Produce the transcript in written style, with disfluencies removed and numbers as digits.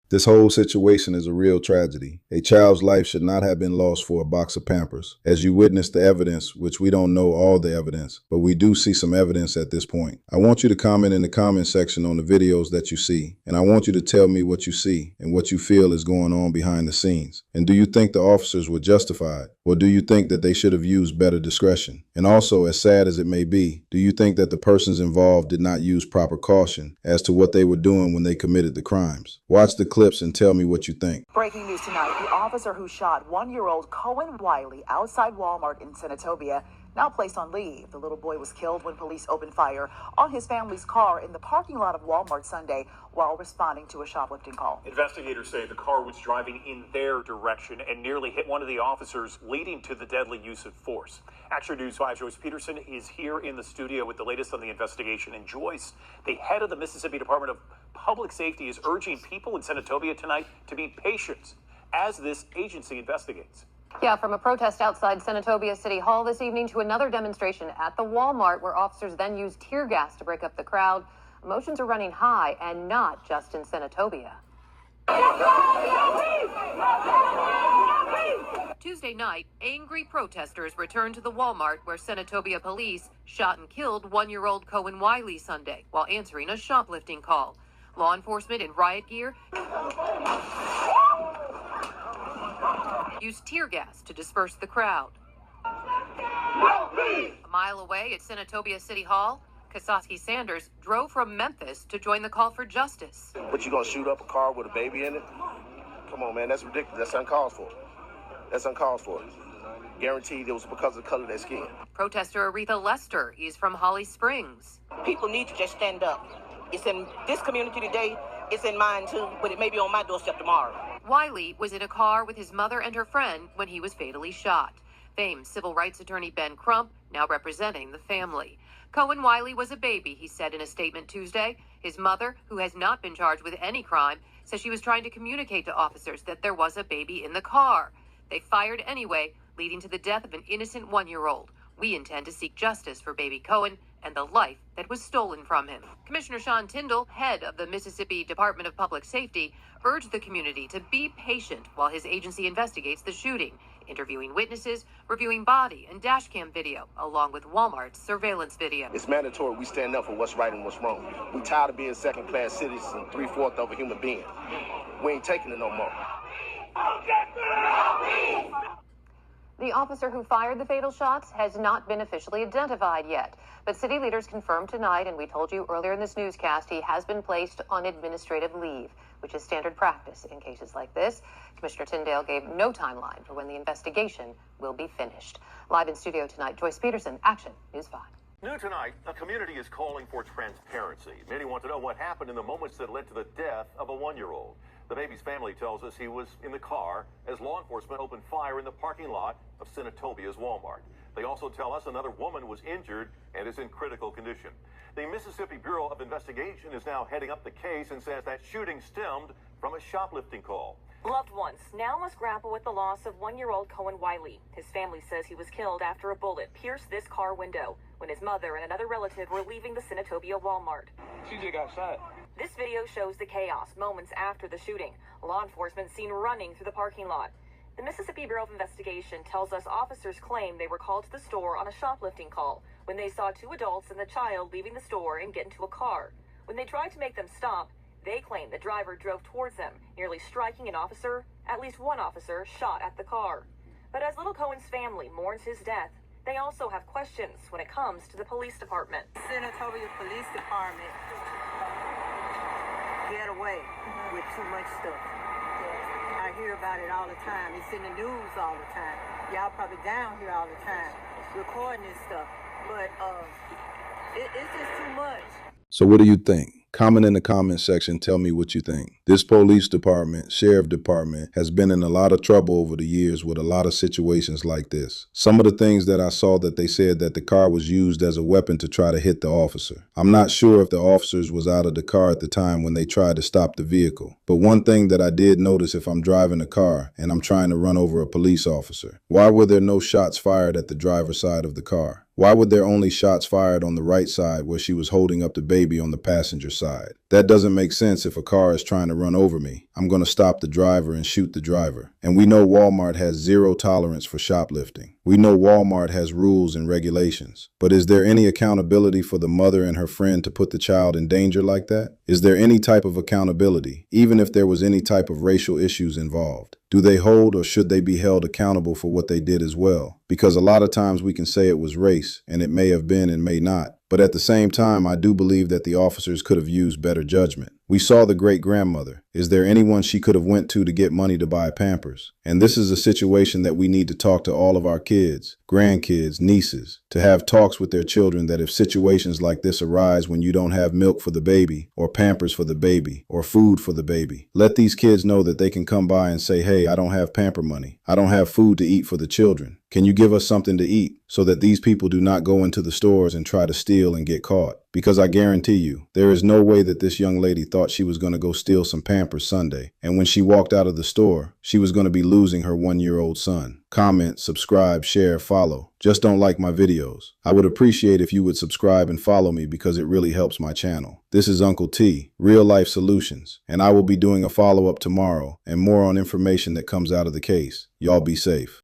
This whole situation is a real tragedy. A child's life should not have been lost for a box of Pampers. As you witness the evidence, which we don't know all the evidence, but we do see some evidence at this point. I want you to comment in the comment section on the videos that you see, and I want you to tell me what you see and what you feel is going on behind the scenes. And do you think the officers were justified, or do you think that they should have used better discretion? And also, as sad as it may be, do you think that the persons involved did not use proper caution as to what they were doing when they committed the crimes? Watch the clips and tell me what you think. Breaking news tonight, the officer who shot one-year-old Cohen Wiley outside Walmart in Senatobia now placed on leave. The little boy was killed when police opened fire on his family's car in the parking lot of Walmart Sunday while responding to a shoplifting call. Investigators say the car was driving in their direction and nearly hit one of the officers, leading to the deadly use of force. Action News 5's Joyce Peterson is here in the studio with the latest on the investigation. And Joyce, the head of the Mississippi Department of Public Safety, is urging people in Senatobia tonight to be patient as this agency investigates. Yeah, from a protest outside Senatobia City Hall this evening to another demonstration at the Walmart where officers then used tear gas to break up the crowd. Emotions are running high, and not just in Senatobia. Tuesday night, angry protesters returned to the Walmart where Senatobia police shot and killed one-year-old Cohen Wiley Sunday while answering a shoplifting call. Law enforcement in riot gear used tear gas to disperse the crowd. A mile away at Senatobia City Hall, Kasaski Sanders drove from Memphis to join the call for justice. But you gonna shoot up a car with a baby in it? Come on, man, that's ridiculous. That's uncalled for. That's uncalled for. Guaranteed it was because of the color of their skin. Protester Aretha Lester is from Holly Springs. People need to just stand up. It's in this community today, it's in mine too, but it may be on my doorstep tomorrow. Wiley was in a car with his mother and her friend when he was fatally shot. Famed civil rights attorney Ben Crump now representing the family. Cohen Wiley was a baby, he said in a statement Tuesday. His mother, who has not been charged with any crime, says she was trying to communicate to officers that there was a baby in the car. They fired anyway, leading to the death of an innocent one-year-old. We intend to seek justice for baby Cohen and the life that was stolen from him. Commissioner Sean Tyndall, head of the Mississippi Department of Public Safety, urged the community to be patient while his agency investigates the shooting, interviewing witnesses, reviewing body and dashcam video, along with Walmart's surveillance video. It's mandatory we stand up for what's right and what's wrong. We tired of being second-class citizens and three-fourths of a human being. We ain't taking it no more. The officer who fired the fatal shots has not been officially identified yet, but city leaders confirmed tonight, and we told you earlier in this newscast, he has been placed on administrative leave, which is standard practice in cases like this. Commissioner Tyndale gave no timeline for when the investigation will be finished. Live in studio tonight, Joyce Peterson, Action News 5. New tonight, a community is calling for transparency. Many want to know what happened in the moments that led to the death of a one-year-old. The baby's family tells us he was in the car as law enforcement opened fire in the parking lot of Senatobia's Walmart. They also tell us another woman was injured and is in critical condition. The Mississippi Bureau of Investigation is now heading up the case and says that shooting stemmed from a shoplifting call. Loved ones now must grapple with the loss of one-year-old Cohen Wiley. His family says he was killed after a bullet pierced this car window when his mother and another relative were leaving the Senatobia Walmart. She just got shot. This video shows the chaos moments after the shooting. Law enforcement seen running through the parking lot. The Mississippi Bureau of Investigation tells us officers claim they were called to the store on a shoplifting call when they saw two adults and the child leaving the store and get into a car. When they tried to make them stop, they claim the driver drove towards them, nearly striking an officer. At least one officer shot at the car. But as little Cohen's family mourns his death, they also have questions when it comes to the police department. Senatobia Police Department get away with too much stuff. I hear about it all the time. It's in the news all the time. Y'all probably down here all the time recording this stuff. But it's just too much. So what do you think? Comment in the comment section. Tell me what you think. This police department, sheriff department, has been in a lot of trouble over the years with a lot of situations like this. Some of the things that I saw that they said that the car was used as a weapon to try to hit the officer. I'm not sure if the officers was out of the car at the time when they tried to stop the vehicle. But one thing that I did notice if I'm driving a car and I'm trying to run over a police officer, why were there no shots fired at the driver's side of the car? Why would there only shots fired on the right side where she was holding up the baby on the passenger side? That doesn't make sense. If a car is trying to run over me, I'm going to stop the driver and shoot the driver. And we know Walmart has zero tolerance for shoplifting. We know Walmart has rules and regulations. But is there any accountability for the mother and her friend to put the child in danger like that? Is there any type of accountability, even if there was any type of racial issues involved? Do they hold, or should they be held accountable for what they did as well? Because a lot of times we can say it was race, and it may have been and may not. But at the same time, I do believe that the officers could have used better judgment. We saw the great-grandmother. Is there anyone she could have went to get money to buy Pampers? And this is a situation that we need to talk to all of our kids, grandkids, nieces, to have talks with their children that if situations like this arise when you don't have milk for the baby, or Pampers for the baby, or food for the baby, let these kids know that they can come by and say, hey, I don't have pamper money. I don't have food to eat for the children. Can you give us something to eat? So that these people do not go into the stores and try to steal and get caught. Because I guarantee you, there is no way that this young lady thought she was going to go steal some Pampers Sunday. And when she walked out of the store, she was going to be losing her 1-year-old son. Comment, subscribe, share, follow. Just don't like my videos. I would appreciate if you would subscribe and follow me because it really helps my channel. This is Uncle T, Real Life Solutions, and I will be doing a follow-up tomorrow and more on information that comes out of the case. Y'all be safe.